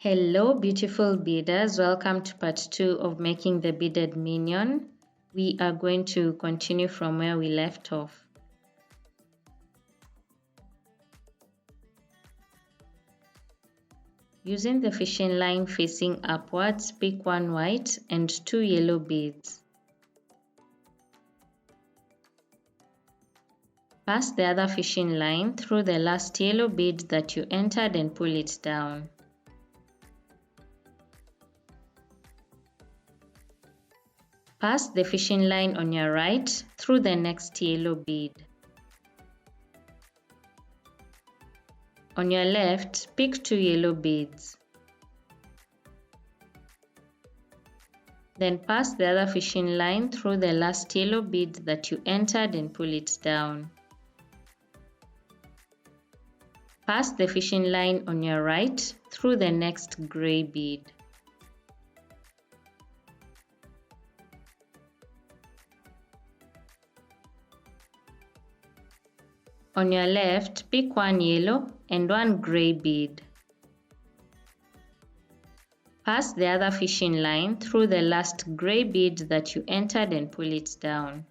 Hello beautiful beaders, welcome to part 2 of making the beaded minion. We are going to continue from where we left off. Using the fishing line facing upwards, pick one white and 2 yellow beads. Pass the other fishing line through the last yellow bead that you entered and pull it down. Pass the fishing line on your right through the next yellow bead. On your left, pick 2 yellow beads. Then pass the other fishing line through the last yellow bead that you entered and pull it down. Pass the fishing line on your right through the next grey bead. On your left, pick one yellow and one grey bead. Pass the other fishing line through the last grey bead that you entered and pull it down.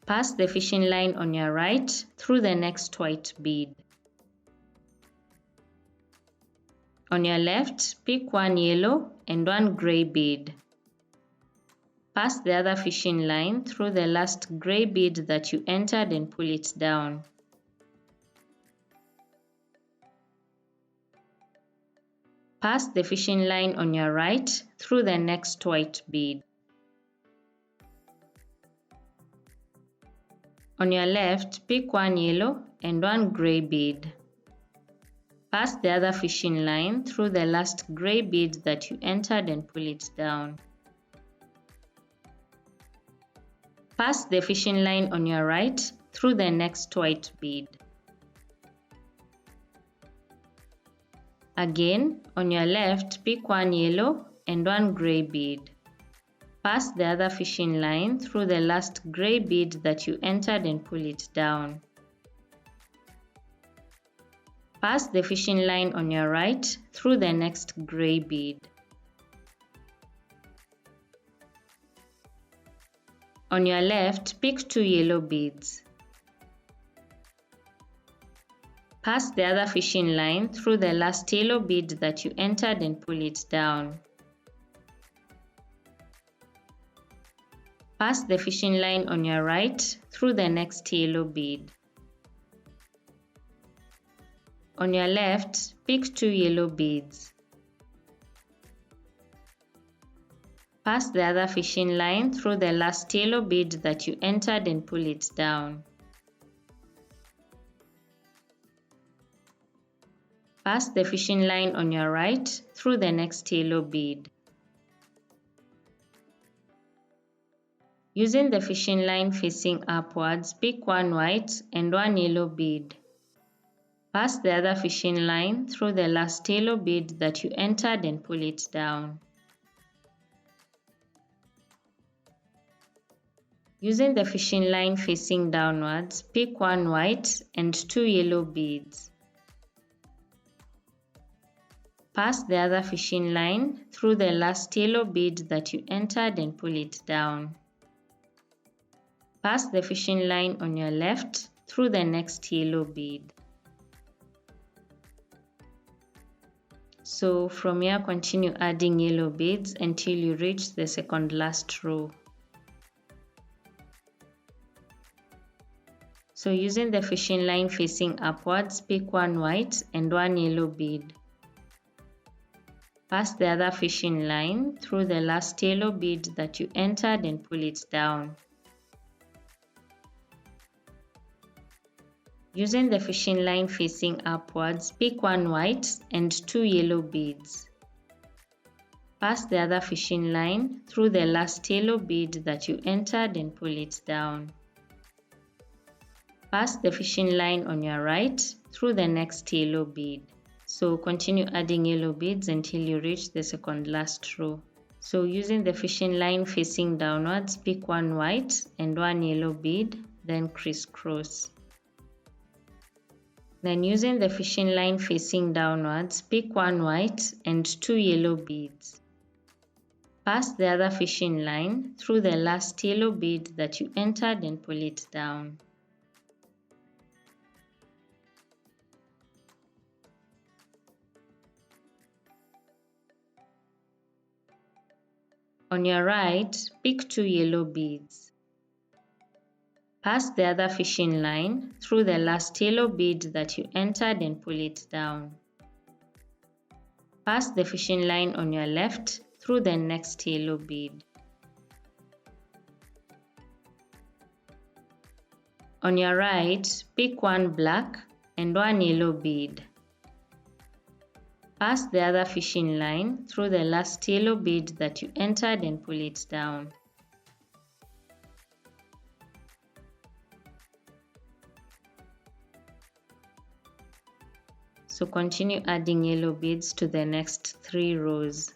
Pass the fishing line on your right through the next white bead. On your left, pick one yellow and one grey bead. Pass the other fishing line through the last grey bead that you entered and pull it down. Pass the fishing line on your right through the next white bead. On your left, pick one yellow and one grey bead. Pass the other fishing line through the last grey bead that you entered and pull it down. Pass the fishing line on your right through the next white bead. Again, on your left, pick one yellow and one grey bead. Pass the other fishing line through the last grey bead that you entered and pull it down. Pass the fishing line on your right through the next grey bead. On your left, pick 2 yellow beads. Pass the other fishing line through the last yellow bead that you entered and pull it down. Pass the fishing line on your right through the next yellow bead. On your left, pick 2 yellow beads. Pass the other fishing line through the last yellow bead that you entered and pull it down. Pass the fishing line on your right through the next yellow bead. Using the fishing line facing upwards, pick one white and one yellow bead. Pass the other fishing line through the last yellow bead that you entered and pull it down. Using the fishing line facing downwards, pick one white and 2 yellow beads. Pass the other fishing line through the last yellow bead that you entered and pull it down. Pass the fishing line on your left through the next yellow bead. So from here, continue adding yellow beads until you reach the second last row. So using the fishing line facing upwards, pick one white and one yellow bead. Pass the other fishing line through the last yellow bead that you entered and pull it down. Using the fishing line facing upwards, pick one white and 2 yellow beads. Pass the other fishing line through the last yellow bead that you entered and pull it down. Pass the fishing line on your right through the next yellow bead. So continue adding yellow beads until you reach the second last row. So using the fishing line facing downwards, pick one white and one yellow bead, then crisscross. Then using the fishing line facing downwards, pick one white and two yellow beads. Pass the other fishing line through the last yellow bead that you entered and pull it down. On your right, pick two yellow beads. Pass the other fishing line through the last yellow bead that you entered and pull it down. Pass the fishing line on your left through the next yellow bead. On your right, pick one black and one yellow bead. Pass the other fishing line through the last yellow bead that you entered and pull it down. So continue adding yellow beads to the next 3 rows.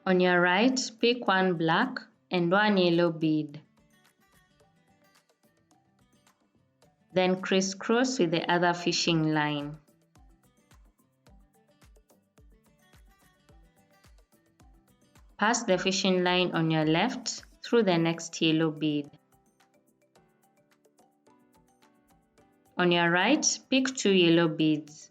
On your right, pick one black and one yellow bead. Then crisscross with the other fishing line. Pass the fishing line on your left through the next yellow bead. On your right, pick two yellow beads.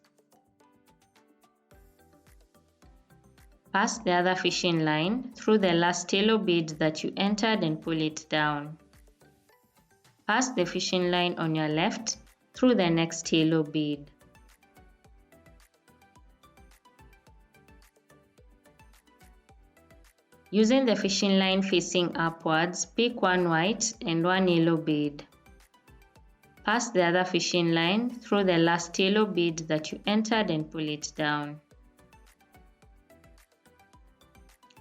Pass the other fishing line through the last yellow bead that you entered and pull it down. Pass the fishing line on your left through the next yellow bead. Using the fishing line facing upwards, pick one white and one yellow bead. Pass the other fishing line through the last yellow bead that you entered and pull it down.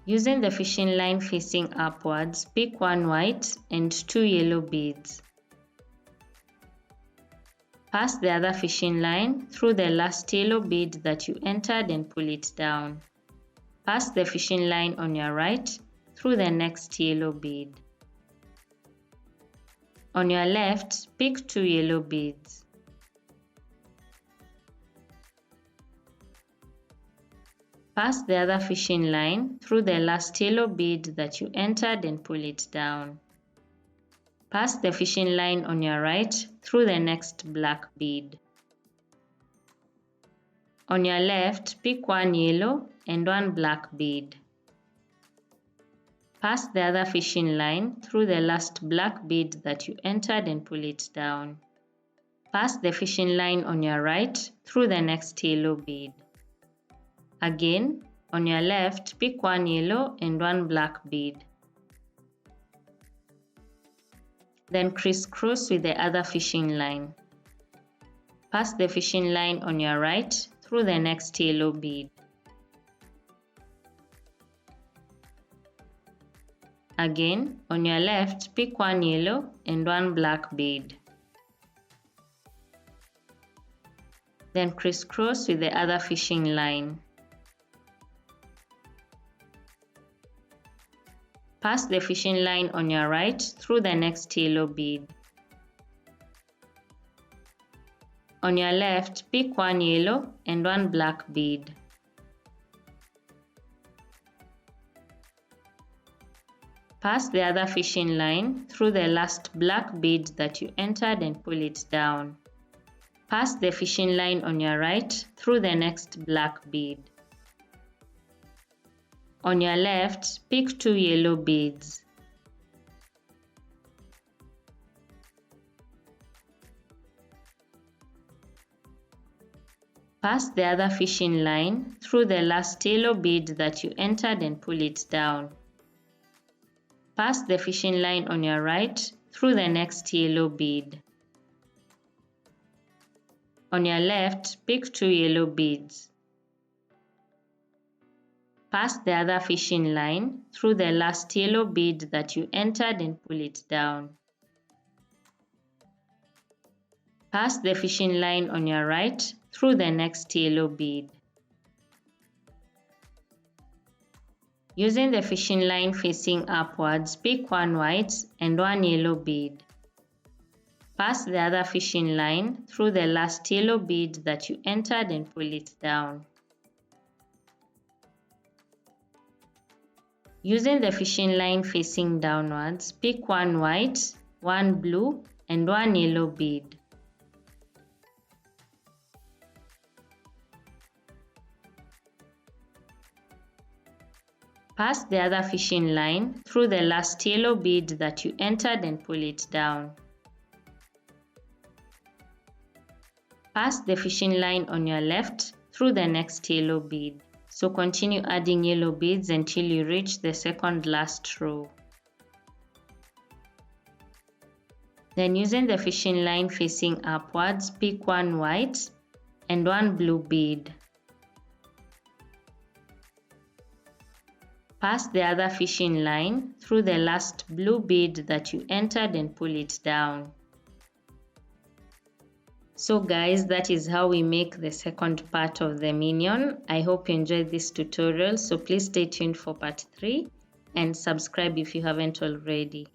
Using the fishing line facing upwards, pick one white and two yellow beads. Pass the other fishing line through the last yellow bead that you entered and pull it down. Pass the fishing line on your right through the next yellow bead. On your left, pick two yellow beads. Pass the other fishing line through the last yellow bead that you entered and pull it down. Pass the fishing line on your right through the next black bead. On your left, pick one yellow and one black bead. Pass the other fishing line through the last black bead that you entered and pull it down. Pass the fishing line on your right through the next yellow bead. Again, on your left, pick one yellow and one black bead. Then crisscross with the other fishing line. Pass the fishing line on your right through the next yellow bead. Again, on your left, pick one yellow and one black bead. Then crisscross with the other fishing line. Pass the fishing line on your right through the next yellow bead. On your left, pick one yellow and one black bead. Pass the other fishing line through the last black bead that you entered and pull it down. Pass the fishing line on your right through the next black bead. On your left, pick 2 yellow beads. Pass the other fishing line through the last yellow bead that you entered and pull it down. Pass the fishing line on your right through the next yellow bead. On your left, pick 2 yellow beads. Pass the other fishing line through the last yellow bead that you entered and pull it down. Pass the fishing line on your right through the next yellow bead. Using the fishing line facing upwards, pick 1 white and 1 yellow bead. Pass the other fishing line through the last yellow bead that you entered and pull it down. Using the fishing line facing downwards, pick 1 white, 1 blue and 1 yellow bead. Pass the other fishing line through the last yellow bead that you entered and pull it down. Pass the fishing line on your left through the next yellow bead. So continue adding yellow beads until you reach the second last row. Then using the fishing line facing upwards, pick 1 white and 1 blue bead. Pass the other fishing line through the last blue bead that you entered and pull it down. So guys, that is how we make the second part of the minion. I hope you enjoyed this tutorial, so please stay tuned for part 3 and subscribe if you haven't already.